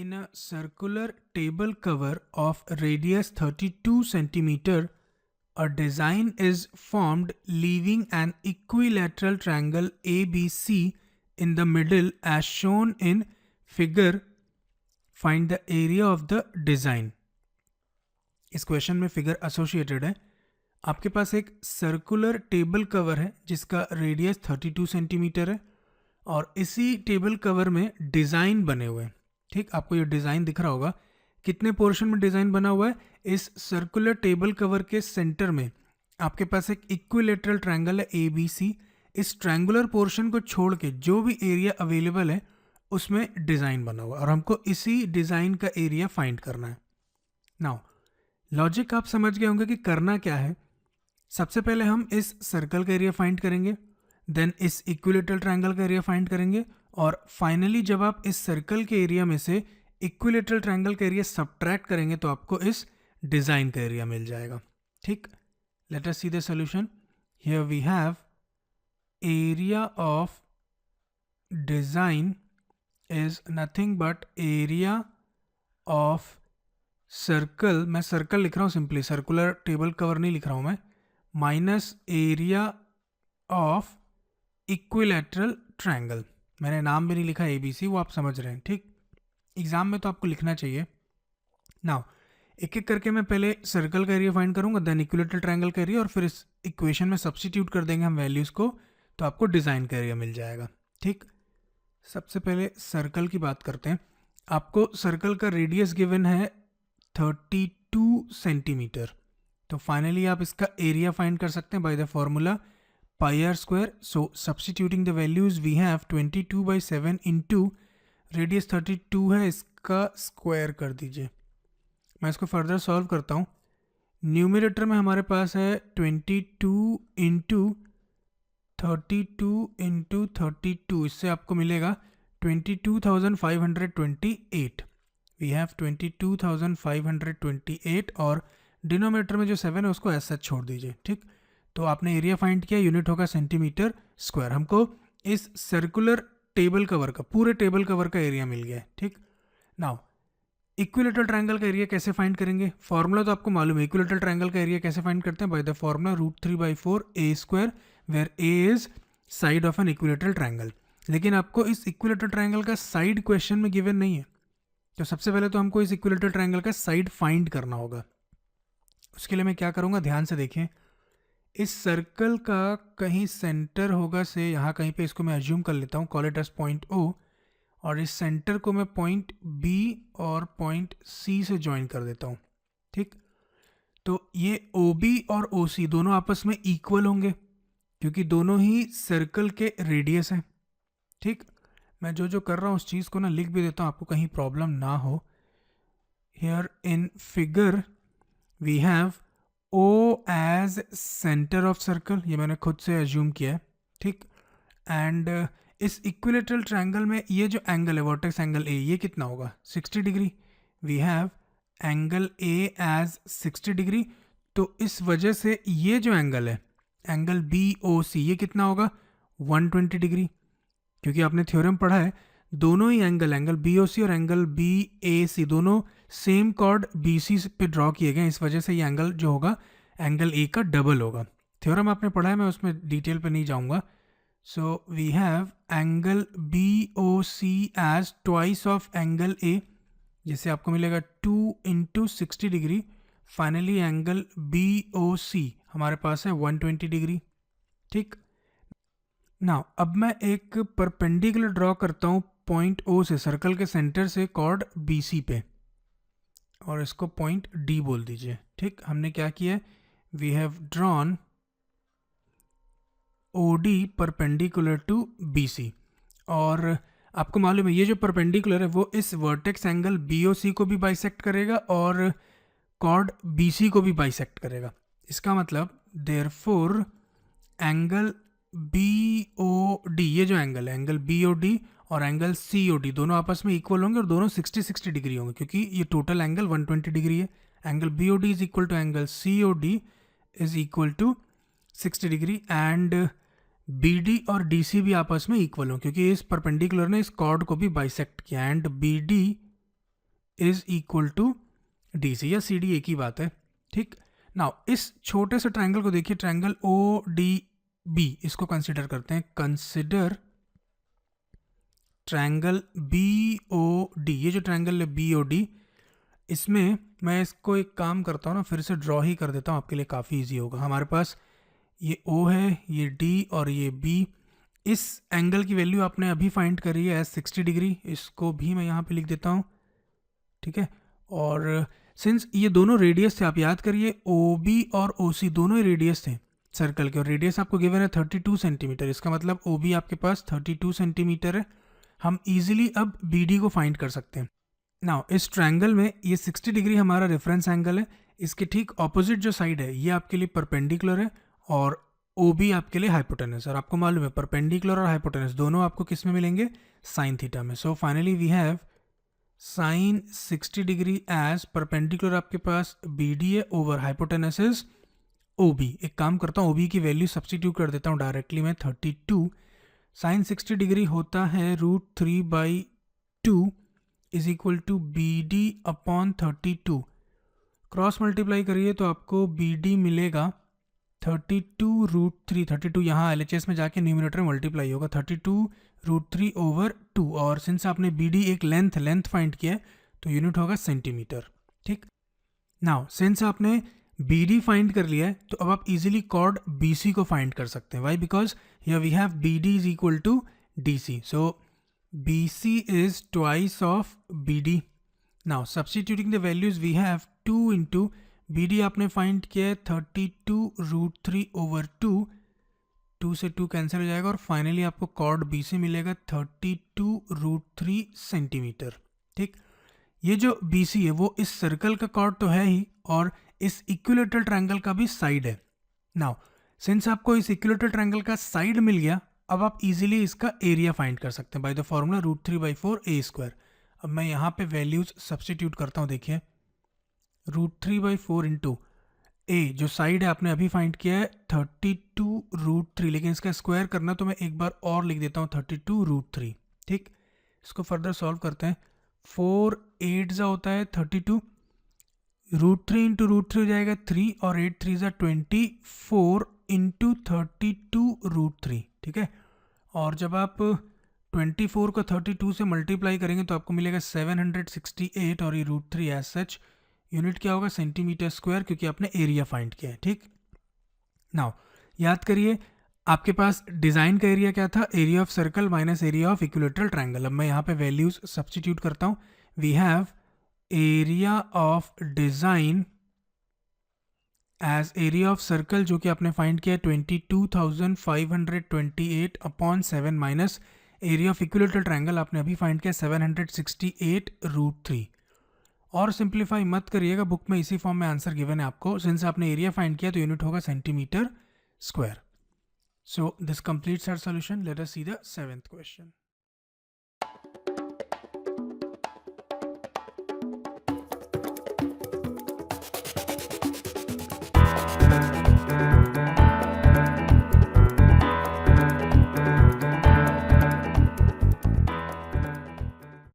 In a circular table cover of radius 32 centimeter, a design is formed leaving an equilateral triangle ABC in the middle as shown in figure. Find the area of the design. इस question में figure associated है. आपके पास एक circular table cover है जिसका radius 32 centimetre है और इसी टेबल कवर में डिज़ाइन बने हुए हैं. ठीक, आपको ये डिज़ाइन दिख रहा होगा. कितने पोर्शन में डिज़ाइन बना हुआ है? इस सर्कुलर टेबल कवर के सेंटर में आपके पास एक इक्विलेटरल ट्रायंगल है ABC. इस ट्रायंगुलर पोर्शन को छोड़ के जो भी एरिया अवेलेबल है उसमें डिज़ाइन बना हुआ है और हमको इसी डिज़ाइन का एरिया फाइंड करना है. नाउ लॉजिक आप समझ गए होंगे कि करना क्या है. सबसे पहले हम इस सर्कल का एरिया फाइंड करेंगे, देन इस इक्विलेटरल ट्रायंगल का एरिया फाइंड करेंगे और फाइनली जब आप इस सर्कल के एरिया में से इक्विलेटरल ट्रायंगल का एरिया सब्ट्रैक्ट करेंगे तो आपको इस डिज़ाइन का एरिया मिल जाएगा. ठीक, let us see the solution. Here we have area of design is nothing but area of circle. मैं सर्कल लिख रहा हूँ सिंपली, सर्कुलर टेबल कवर नहीं लिख रहा हूँ मैं. Minus area of equilateral triangle. मैंने नाम भी नहीं लिखा ABC, वो आप समझ रहे हैं. ठीक, एग्जाम में तो आपको लिखना चाहिए. नाउ एक एक करके मैं पहले सर्कल का एरिया फाइंड करूंगा, देन इक्विलैटरल ट्रायंगल का एरिया और फिर इस इक्वेशन में सब्स्टिट्यूट कर देंगे हम वैल्यूज़ को तो आपको डिज़ाइन का एरिया मिल जाएगा. ठीक, सबसे पहले सर्कल की बात करते हैं. आपको सर्कल का रेडियस गिवन है 32 सेंटीमीटर. तो फाइनली आप इसका एरिया फाइंड कर सकते हैं by the formula pi r square. So substituting the values we have 22/7 into radius 32 है, इसका स्क्वायर कर दीजिए. मैं इसको फर्दर सॉल्व करता हूँ. न्यूमरेटर में हमारे पास है 22 इंटू 32 इंटू 32, इससे आपको मिलेगा 22,528. वी हैव 22,528 और डिनोमिनेटर में जो 7 है उसको ऐसा छोड़ दीजिए. ठीक, तो आपने एरिया फाइंड किया, यूनिट होगा सेंटीमीटर स्क्वायर. हमको इस सर्कुलर टेबल कवर का, पूरे टेबल कवर का एरिया मिल गया है. ठीक, नाउ इक्विलेटरल ट्रायंगल का एरिया कैसे फाइंड करेंगे? फॉर्मूला तो आपको मालूम है. इक्विलेटरल ट्रायंगल का एरिया कैसे फाइंड करते हैं? By the formula √3/4 a² where a is side of an equilateral triangle. लेकिन आपको इस इक्विलेटरल ट्रायंगल का साइड क्वेश्चन में गिवन नहीं है, तो सबसे पहले तो हमको इस इक्विलेटरल ट्रायंगल का साइड फाइंड करना होगा. उसके लिए मैं क्या करूँगा, ध्यान से देखें. इस सर्कल का कहीं सेंटर होगा से यहाँ कहीं पे, इसको मैं एज्यूम कर लेता हूँ, call it as point O, और इस सेंटर को मैं पॉइंट B और पॉइंट C से ज्वाइन कर देता हूँ. ठीक, तो ये OB और OC दोनों आपस में इक्वल होंगे क्योंकि दोनों ही सर्कल के रेडियस हैं. ठीक, मैं जो जो कर रहा हूँ उस चीज़ को ना लिख भी देता हूँ, आपको कहीं प्रॉब्लम ना हो. Here in figure we have O as centre of circle, ये मैंने खुद से एज्यूम किया है. ठीक, एंड इस इक्विलेटरल ट्रायंगल में ये जो एंगल है, वर्टेक्स एंगल A, ये कितना होगा? 60 degree. We have angle A as 60 degree. तो इस वजह से ये जो एंगल है, एंगल BOC, ये कितना होगा? 120 डिग्री. क्योंकि आपने थ्योरम पढ़ा है, दोनों ही एंगल BOC और एंगल BAC दोनों सेम कॉर्ड BC पे ड्रॉ किए गए. इस वजह से ये एंगल जो होगा एंगल A का डबल होगा. थ्योरम आपने पढ़ा है, मैं उसमें डिटेल पे नहीं जाऊंगा. So we have angle BOC as twice of angle A, जिससे आपको मिलेगा 2 into 60 degree. Finally angle BOC हमारे पास है 120 डिग्री. ठीक, नाउ अब मैं एक परपेंडिकुलर ड्रॉ करता हूँ पॉइंट O से, सर्कल के सेंटर से कॉर्ड BC पे, और इसको पॉइंट D बोल दीजिए. ठीक, हमने क्या किया है, we have drawn OD perpendicular to BC. और आपको मालूम है ये जो परपेंडिकुलर है वो इस वर्टेक्स एंगल BOC को भी बाइसेक्ट करेगा और कॉर्ड BC को भी बाइसेक्ट करेगा. इसका मतलब देयरफॉर एंगल BOD, ये जो एंगल है, एंगल BOD और एंगल COD दोनों आपस में इक्वल होंगे और दोनों 60-60 डिग्री होंगे क्योंकि ये टोटल एंगल 120 डिग्री है. Angle BOD is equal to angle COD is equal to 60 degree and BD और DC भी आपस में इक्वल हो क्योंकि इस परपेंडिकुलर ने इस कॉर्ड को भी बाइसेक्ट किया. And BD is equal to D C, या सी डी एक ही बात है, ठीक। नाउ इस छोटे से ट्रायंगल को देखिए, ट्रायंगल ओ डी बी, इसको कंसिडर करते हैं। Consider triangle B O D, ये जो ट्रायंगल है बी ओ डी, इसमें मैं इसको एक काम करता हूँ ना, फिर से ड्रॉ ही कर देता हूँ, आपके लिए काफ़ी इजी होगा। हमारे पास ये O है, ये D और ये B। इस एंगल की वैल्यू आपने अभी फाइंड करी है एज 60 डिग्री, इसको भी मैं यहाँ पे लिख देता हूँ, ठीक है। और सिंस ये दोनों रेडियस थे, आप याद करिए OB और OC दोनों ही रेडियस थे सर्कल के, और रेडियस आपको गिवन है 32 सेंटीमीटर, इसका मतलब OB आपके पास 32 सेंटीमीटर है। हम इजीली अब BD को फाइंड कर सकते हैं। नाउ इस ट्रायंगल में ये 60 डिग्री हमारा रेफरेंस एंगल है, इसके ठीक ऑपोजिट जो साइड है ये आपके लिए परपेंडिकुलर है, और OB आपके लिए हाइपोटेनस। और आपको मालूम है परपेंडिकुलर और हाइपोटेनस दोनों आपको किस में मिलेंगे, साइन थीटा में। So finally we have sine 60 degree as perpendicular आपके पास BD है ओवर हाइपोटेनस इज OB। एक काम करता हूँ, OB की वैल्यू सब्स्टिट्यूट कर देता हूँ डायरेक्टली मैं, 32 साइन 60 डिग्री होता है √3/2 is equal to BD upon 32। Cross multiply करिए तो आपको BD मिलेगा 32√3, 32 यहाँ LHS में जाके न्यूमरेटर में मल्टीप्लाई होगा, 32√3/2। और सिंस आपने BD एक लेंथ फाइंड किया है तो यूनिट होगा सेंटीमीटर, ठीक। नाउ सिंस आपने BD फाइंड कर लिया है तो अब आप इजीली कॉर्ड BC को फाइंड कर सकते हैं। Why? Because here we have BD is equal to DC, so BC is twice of BD. Now substituting the values we have 2 into BD आपने फाइंड किया है 32√3/2, 2 से 2 कैंसिल हो जाएगा, और फाइनली आपको कॉर्ड BC मिलेगा 32√3 सेंटीमीटर, ठीक। ये जो BC है वो इस सर्कल का कॉर्ड तो है ही, और इस इक्विलेटरल ट्रायंगल का भी साइड है। नाउ सिंस आपको इस इक्विलेटरल ट्रायंगल का साइड मिल गया, अब आप इजीली इसका एरिया फाइंड कर सकते हैं बाय द फॉर्मूला √3/4 a²। अब मैं यहाँ पे वैल्यूज सब्स्टिट्यूट करता हूँ, देखिए √3/4 इंटू a, जो साइड है आपने अभी फाइंड किया है 32√3, लेकिन इसका स्क्वायर करना तो मैं एक बार और लिख देता हूँ 32√3, ठीक। इसको फर्दर सॉल्व करते हैं, 4 8 होता है 32, √3 इंटू √3 हो जाएगा 3, और 8 3 24 इंटू 32√3, ठीक है। और जब आप 24 को 32 से मल्टीप्लाई करेंगे तो आपको मिलेगा 768, और ये √3 एज सच यूनिट क्या होगा, सेंटीमीटर स्क्वायर, क्योंकि आपने एरिया फाइंड किया है, ठीक। नाउ याद करिए आपके पास डिज़ाइन का एरिया क्या था, area of circle minus area of equilateral triangle. अब मैं यहाँ पे वैल्यूज सब्स्टिट्यूट करता हूँ। We have area of design as area of circle, जो कि आपने फाइंड किया 22,528 upon 7, minus area of equilateral triangle आपने अभी फाइंड किया 768√3। और सिंप्लीफाई मत करिएगा, बुक में इसी फॉर्म में आंसर गिवन है आपको। सिंस आपने एरिया फाइंड किया तो यूनिट होगा centimetre square. So this completes our solution. Let us see the 7th question.